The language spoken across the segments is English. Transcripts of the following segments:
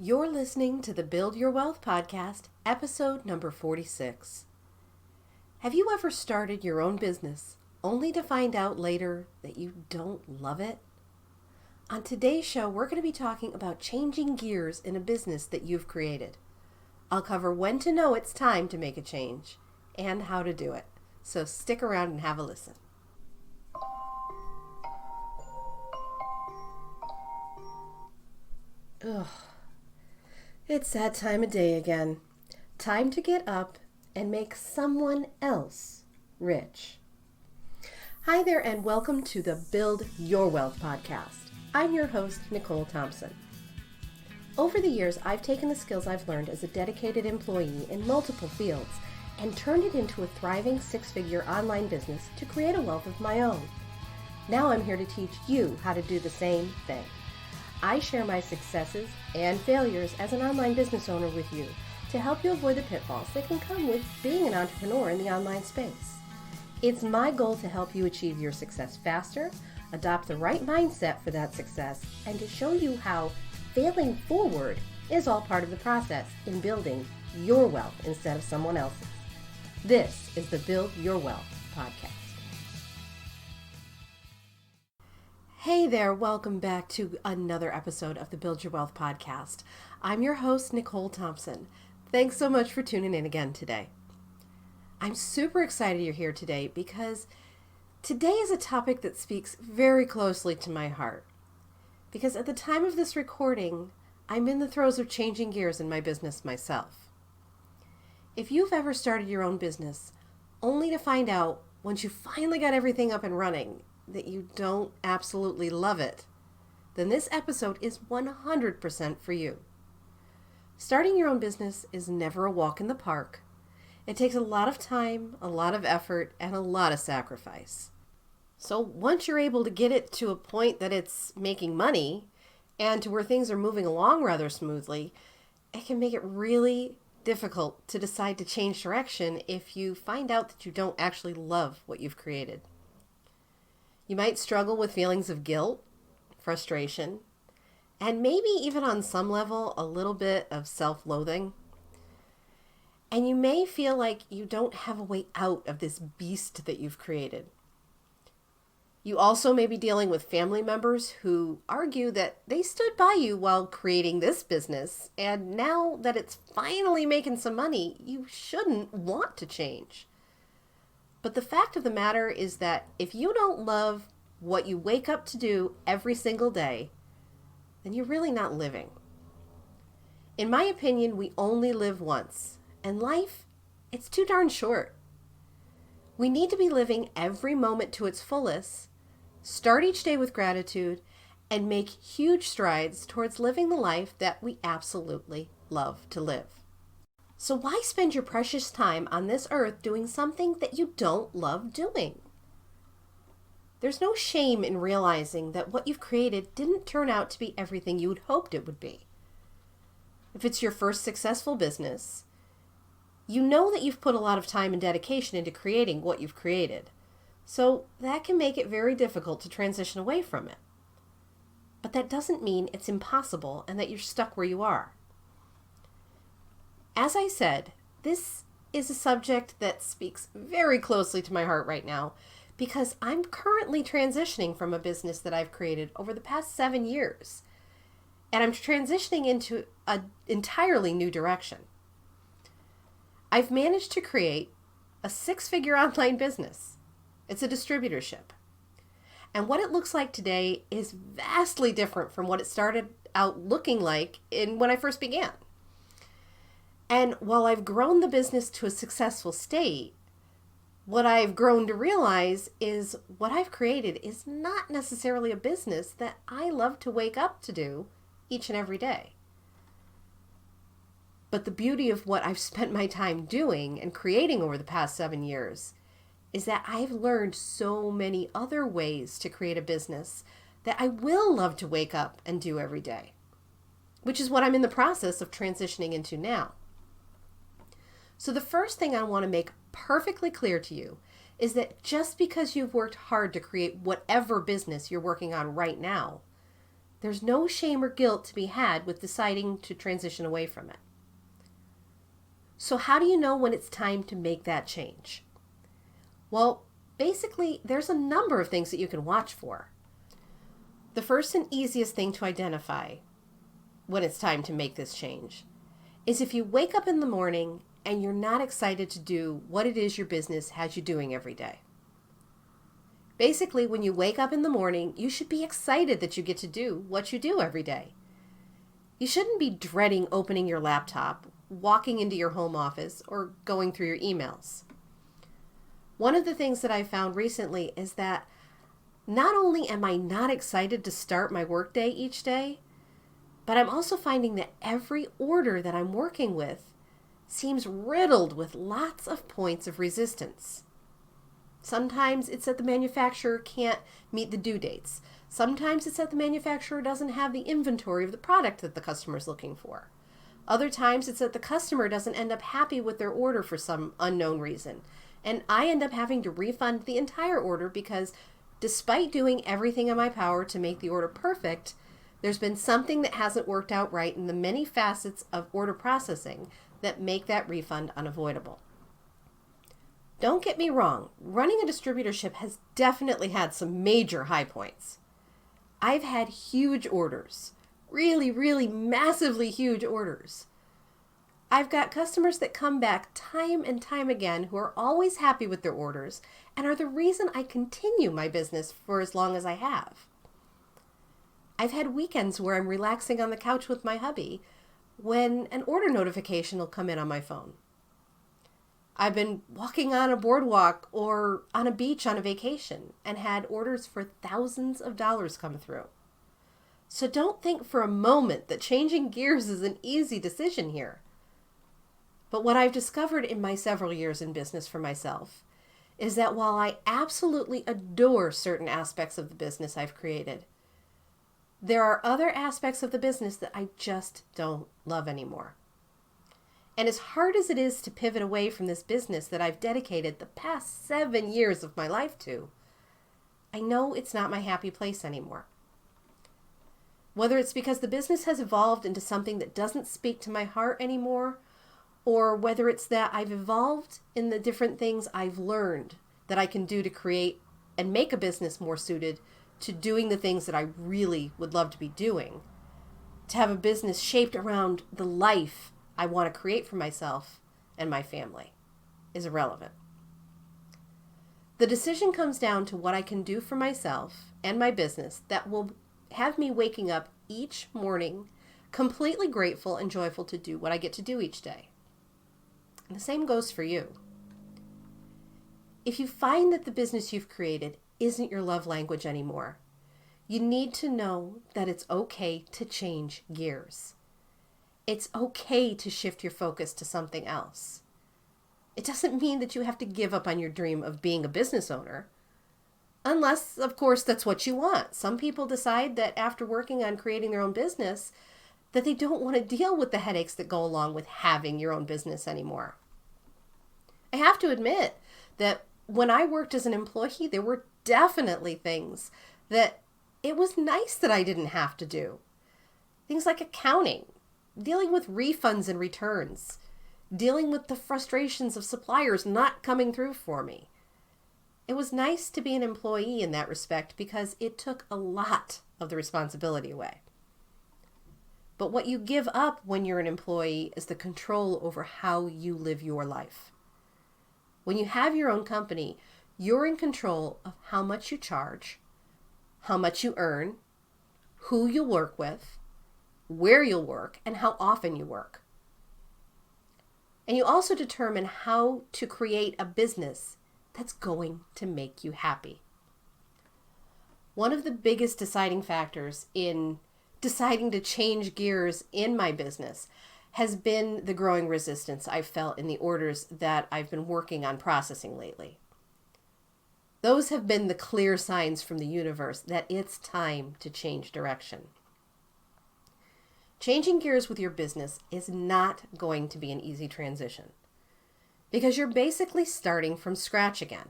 You're listening to the Build Your Wealth podcast, episode number 46. Have you ever started your own business only to find out later that you don't love it? On today's show, we're going to be talking about changing gears in a business that you've created. I'll cover when to know it's time to make a change and how to do it. So stick around and have a listen. Ugh. It's that time of day again. Time to get up and make someone else rich. Hi there and welcome to the Build Your Wealth podcast. I'm your host, Nicole Thompson. Over the years, I've taken the skills I've learned as a dedicated employee in multiple fields and turned it into a thriving six-figure online business to create a wealth of my own. Now I'm here to teach you how to do the same thing. I share my successes and failures as an online business owner with you to help you avoid the pitfalls that can come with being an entrepreneur in the online space. It's my goal to help you achieve your success faster, adopt the right mindset for that success, and to show you how failing forward is all part of the process in building your wealth instead of someone else's. This is the Build Your Wealth podcast. Hey there, welcome back to another episode of the Build Your Wealth podcast. I'm your host, Nicole Thompson. Thanks so much for tuning in again today. I'm super excited you're here today because today is a topic that speaks very closely to my heart. Because at the time of this recording, I'm in the throes of changing gears in my business myself. If you've ever started your own business only to find out once you finally got everything up and running that you don't absolutely love it, then this episode is 100% for you. Starting your own business is never a walk in the park. It takes a lot of time, a lot of effort, and a lot of sacrifice. So once you're able to get it to a point that it's making money and to where things are moving along rather smoothly, it can make it really difficult to decide to change direction if you find out that you don't actually love what you've created. You might struggle with feelings of guilt, frustration, and maybe even on some level a little bit of self-loathing. And you may feel like you don't have a way out of this beast that you've created. You also may be dealing with family members who argue that they stood by you while creating this business, and now that it's finally making some money, you shouldn't want to change. But the fact of the matter is that if you don't love what you wake up to do every single day, then you're really not living. In my opinion, we only live once, and life, it's too darn short. We need to be living every moment to its fullest, start each day with gratitude, and make huge strides towards living the life that we absolutely love to live. So why spend your precious time on this earth doing something that you don't love doing? There's no shame in realizing that what you've created didn't turn out to be everything you'd hoped it would be. If it's your first successful business, you know that you've put a lot of time and dedication into creating what you've created. So that can make it very difficult to transition away from it. But that doesn't mean it's impossible and that you're stuck where you are. As I said, this is a subject that speaks very closely to my heart right now because I'm currently transitioning from a business that I've created over the past 7 years. And I'm transitioning into an entirely new direction. I've managed to create a six-figure online business. It's a distributorship. And what it looks like today is vastly different from what it started out looking like when I first began. And while I've grown the business to a successful state, what I've grown to realize is what I've created is not necessarily a business that I love to wake up to do each and every day. But the beauty of what I've spent my time doing and creating over the past 7 years is that I've learned so many other ways to create a business that I will love to wake up and do every day, which is what I'm in the process of transitioning into now. So the first thing I want to make perfectly clear to you is that just because you've worked hard to create whatever business you're working on right now There's no shame or guilt to be had with deciding to transition away from it. So how do you know when it's time to make that change? Well, basically, there's a number of things that you can watch for. The first and easiest thing to identify when it's time to make this change is if you wake up in the morning and you're not excited to do what it is your business has you doing every day. Basically, when you wake up in the morning, you should be excited that you get to do what you do every day. You shouldn't be dreading opening your laptop, walking into your home office, or going through your emails. One of the things that I found recently is that not only am I not excited to start my workday each day, but I'm also finding that every order that I'm working with seems riddled with lots of points of resistance. Sometimes it's that the manufacturer can't meet the due dates. Sometimes it's that the manufacturer doesn't have the inventory of the product that the customer is looking for. Other times it's that the customer doesn't end up happy with their order for some unknown reason. And I end up having to refund the entire order because despite doing everything in my power to make the order perfect, there's been something that hasn't worked out right in the many facets of order processing that make that refund unavoidable. Don't get me wrong, running a distributorship has definitely had some major high points. I've had huge orders, really massively huge orders. I've got customers that come back time and time again who are always happy with their orders and are the reason I continue my business for as long as I have. I've had weekends where I'm relaxing on the couch with my hubby when an order notification will come in on my phone. I've been walking on a boardwalk or on a beach on a vacation and had orders for thousands of dollars come through. So don't think for a moment that changing gears is an easy decision here. But what I've discovered in my several years in business for myself is that while I absolutely adore certain aspects of the business I've created, there are other aspects of the business that I just don't love anymore. And as hard as it is to pivot away from this business that I've dedicated the past 7 years of my life to, I know it's not my happy place anymore. Whether it's because the business has evolved into something that doesn't speak to my heart anymore, or whether it's that I've evolved in the different things I've learned that I can do to create and make a business more suited to doing the things that I really would love to be doing, to have a business shaped around the life I want to create for myself and my family, is irrelevant. The decision comes down to what I can do for myself and my business that will have me waking up each morning completely grateful and joyful to do what I get to do each day. And the same goes for you. If you find that the business you've created isn't your love language anymore, you need to know that it's okay to change gears. It's okay to shift your focus to something else. It doesn't mean that you have to give up on your dream of being a business owner. Unless, of course, that's what you want. Some people decide that after working on creating their own business, that they don't want to deal with the headaches that go along with having your own business anymore. I have to admit that when I worked as an employee, there were definitely things that it was nice that I didn't have to do. Things like accounting, dealing with refunds and returns, dealing with the frustrations of suppliers not coming through for me. It was nice to be an employee in that respect because it took a lot of the responsibility away. But what you give up when you're an employee is the control over how you live your life. When you have your own company, you're in control of how much you charge, how much you earn, who you'll work with, where you'll work, and how often you work. And you also determine how to create a business that's going to make you happy. One of the biggest deciding factors in deciding to change gears in my business has been the growing resistance I've felt in the orders that I've been working on processing lately. Those have been the clear signs from the universe that it's time to change direction. Changing gears with your business is not going to be an easy transition because you're basically starting from scratch again.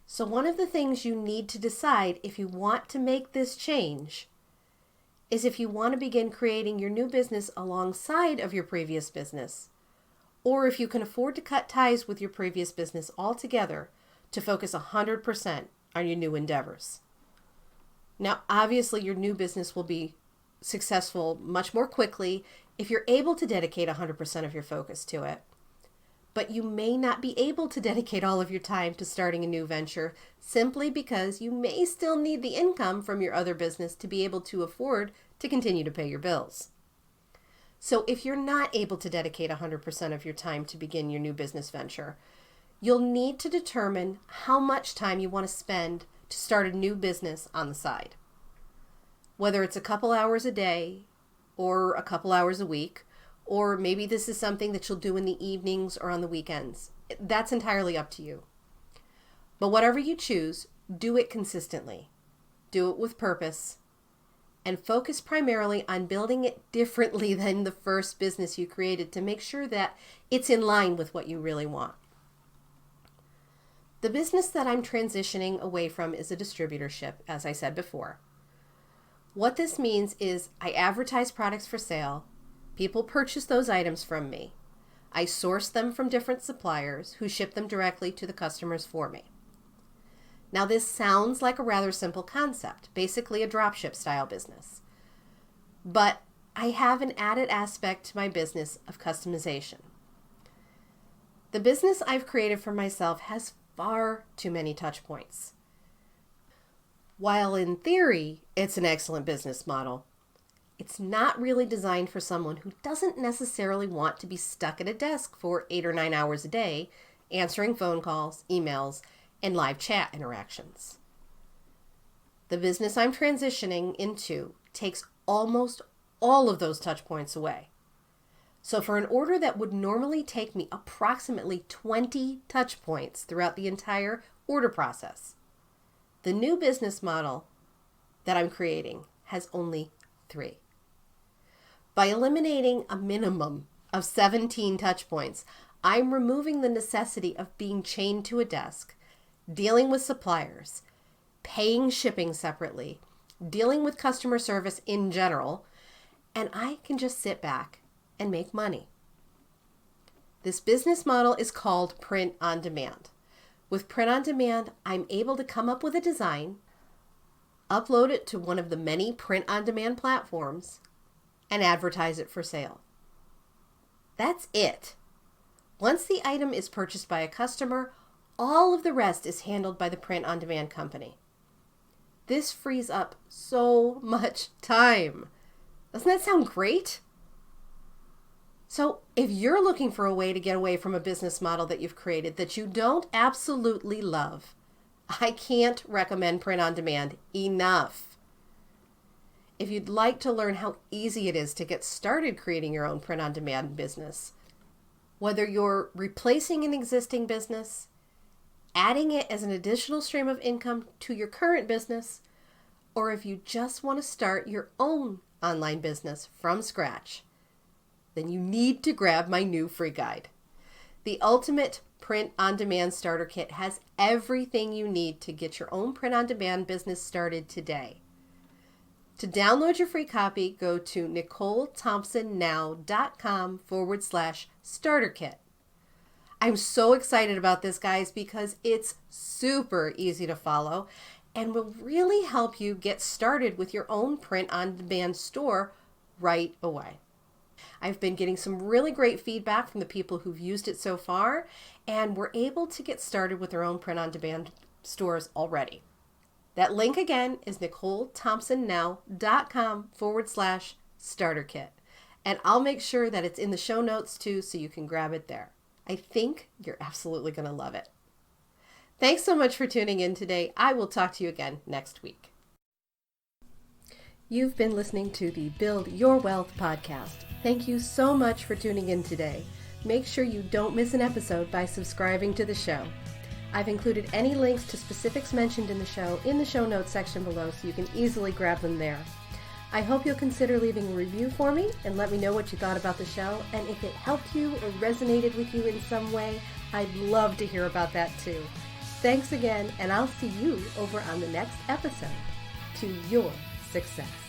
So one of the things you need to decide if you want to make this change is if you want to begin creating your new business alongside of your previous business, or if you can afford to cut ties with your previous business altogether to focus 100% on your new endeavors. Now, obviously, your new business will be successful much more quickly if you're able to dedicate 100% of your focus to it. But you may not be able to dedicate all of your time to starting a new venture simply because you may still need the income from your other business to be able to afford to continue to pay your bills. So if you're not able to dedicate 100% of your time to begin your new business venture, you'll need to determine how much time you want to spend to start a new business on the side. Whether it's a couple hours a day or a couple hours a week, or maybe this is something that you'll do in the evenings or on the weekends. That's entirely up to you. But whatever you choose, do it consistently. Do it with purpose. And focus primarily on building it differently than the first business you created to make sure that it's in line with what you really want. The business that I'm transitioning away from is a distributorship, as I said before. What this means is I advertise products for sale. People purchase those items from me. I source them from different suppliers who ship them directly to the customers for me. Now, this sounds like a rather simple concept, basically a dropship style business. But I have an added aspect to my business of customization. The business I've created for myself has far too many touch points. While in theory, it's an excellent business model, it's not really designed for someone who doesn't necessarily want to be stuck at a desk for 8 or 9 hours a day, answering phone calls, emails, and live chat interactions. The business I'm transitioning into takes almost all of those touch points away. So for an order that would normally take me approximately 20 touch points throughout the entire order process, the new business model that I'm creating has only 3. By eliminating a minimum of 17 touch points, I'm removing the necessity of being chained to a desk, dealing with suppliers, paying shipping separately, dealing with customer service in general, and I can just sit back and make money. This business model is called print on demand. With print on demand, I'm able to come up with a design, upload it to one of the many print on demand platforms, and advertise it for sale. That's it. Once the item is purchased by a customer, all of the rest is handled by the print on demand company. This frees up so much time. Doesn't that sound great? So if you're looking for a way to get away from a business model that you've created that you don't absolutely love, I can't recommend print on demand enough. If you'd like to learn how easy it is to get started creating your own print on demand business, whether you're replacing an existing business, adding it as an additional stream of income to your current business, or if you just want to start your own online business from scratch, then you need to grab my new free guide. The Ultimate Print on Demand Starter Kit has everything you need to get your own print on demand business started today. To download your free copy, go to NicoleThompsonNow.com/starter kit. I'm so excited about this, guys, because it's super easy to follow and will really help you get started with your own print on demand store right away. I've been getting some really great feedback from the people who've used it so far, and we're able to get started with their own print on demand stores already. That link again is NicoleThompsonNow.com/starter kit. And I'll make sure that it's in the show notes too, so you can grab it there. I think you're absolutely going to love it. Thanks so much for tuning in today. I will talk to you again next week. You've been listening to the Build Your Wealth podcast. Thank you so much for tuning in today. Make sure you don't miss an episode by subscribing to the show. I've included any links to specifics mentioned in the show notes section below, so you can easily grab them there. I hope you'll consider leaving a review for me and let me know what you thought about the show, and if it helped you or resonated with you in some way, I'd love to hear about that too. Thanks again, and I'll see you over on the next episode. To your success.